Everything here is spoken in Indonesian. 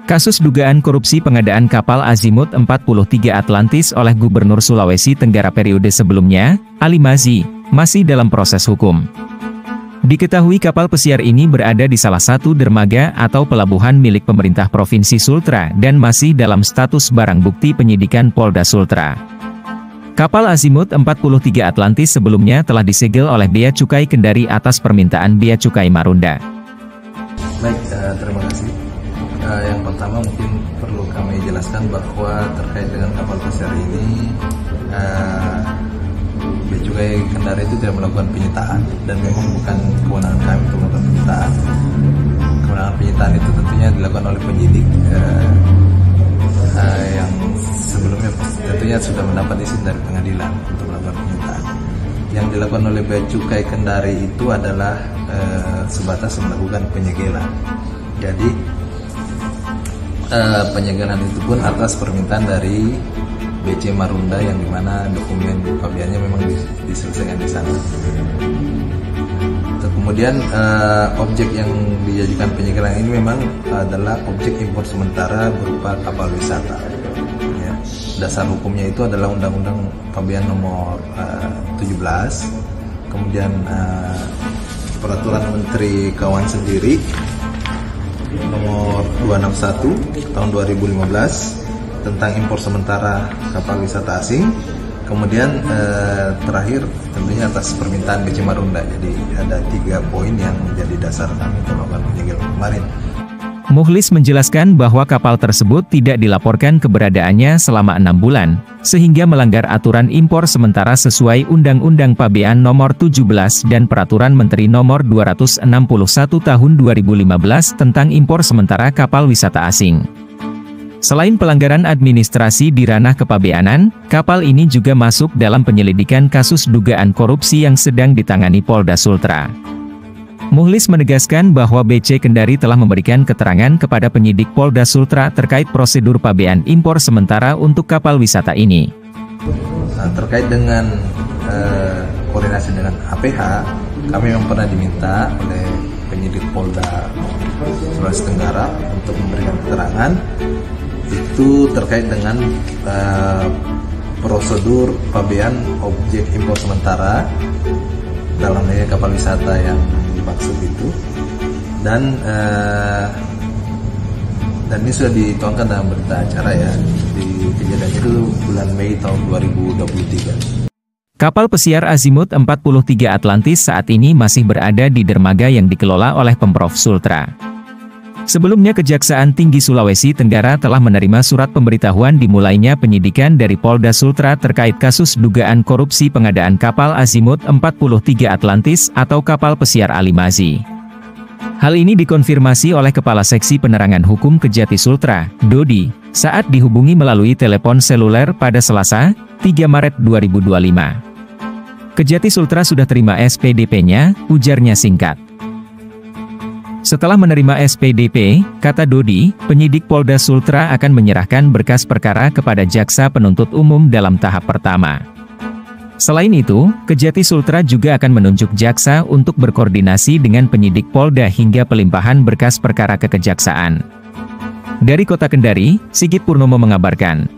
Kasus dugaan korupsi pengadaan kapal Azimut 43 Atlantis oleh Gubernur Sulawesi Tenggara periode sebelumnya, Ali Mazzi, masih dalam proses hukum. Diketahui kapal pesiar ini berada di salah satu dermaga atau pelabuhan milik pemerintah Provinsi Sultra dan masih dalam status barang bukti penyidikan Polda Sultra. Kapal Azimut 43 Atlantis sebelumnya telah disegel oleh Bea Cukai Kendari atas permintaan Bea Cukai Marunda. Baik, terima kasih. Yang pertama mungkin perlu kami jelaskan bahwa terkait dengan kapal pesiar ini, Bea Cukai Kendari itu tidak melakukan penyitaan dan memang bukan kewenangan kami untuk melakukan penyitaan. Kewenangan penyitaan itu tentunya dilakukan oleh penyidik yang sebelumnya tentunya sudah mendapat izin dari pengadilan untuk melakukan penyitaan. Yang dilakukan oleh Bea Cukai Kendari itu adalah sebatas melakukan penyegelan. Jadi penyegelan itu pun atas permintaan dari BC Marunda yang dimana dokumen pabeannya memang diselesaikan di sana. Kemudian objek yang diajukan penyegelan ini memang adalah objek impor sementara berupa kapal wisata. Ya. Dasar hukumnya itu adalah Undang-Undang Pabean nomor 17, kemudian Peraturan Menteri Keuangan sendiri nomor 261 tahun 2015 tentang impor sementara kapal wisata asing. Kemudian terakhir tentunya atas permintaan BC Marunda. Jadi ada 3 poin yang menjadi dasar kami untuk melakukan penyegelan kemarin. Mukhlis menjelaskan bahwa kapal tersebut tidak dilaporkan keberadaannya selama 6 bulan, sehingga melanggar aturan impor sementara sesuai Undang-Undang Pabean Nomor 17 dan Peraturan Menteri Nomor 261 Tahun 2015 tentang impor sementara kapal wisata asing. Selain pelanggaran administrasi di ranah kepabeanan, kapal ini juga masuk dalam penyelidikan kasus dugaan korupsi yang sedang ditangani Polda Sultra. Mukhlis menegaskan bahwa BC Kendari telah memberikan keterangan kepada penyidik Polda Sultra terkait prosedur pabean impor sementara untuk kapal wisata ini. Terkait dengan koordinasi dengan APH, kami memang pernah diminta oleh penyidik Polda Sulawesi Tenggara untuk memberikan keterangan itu terkait dengan prosedur pabean objek impor sementara dalam kapal wisata yang dimaksud itu, dan ini sudah dituangkan dalam berita acara ya, di kejadian itu bulan Mei tahun 2023. Kapal pesiar Azimut 43 Atlantis saat ini masih berada di dermaga yang dikelola oleh Pemprov Sultra. Sebelumnya Kejaksaan Tinggi Sulawesi Tenggara telah menerima surat pemberitahuan dimulainya penyidikan dari Polda Sultra terkait kasus dugaan korupsi pengadaan kapal Azimut 43 Atlantis atau kapal pesiar Ali Mazzi. Hal ini dikonfirmasi oleh Kepala Seksi Penerangan Hukum Kejati Sultra, Dodi, saat dihubungi melalui telepon seluler pada Selasa, 3 Maret 2025. Kejati Sultra sudah terima SPDP-nya, ujarnya singkat. Setelah menerima SPDP, kata Dodi, penyidik Polda Sultra akan menyerahkan berkas perkara kepada Jaksa Penuntut Umum dalam tahap pertama. Selain itu, Kejati Sultra juga akan menunjuk jaksa untuk berkoordinasi dengan penyidik Polda hingga pelimpahan berkas perkara ke Kejaksaan. Dari Kota Kendari, Sigit Purnomo mengabarkan.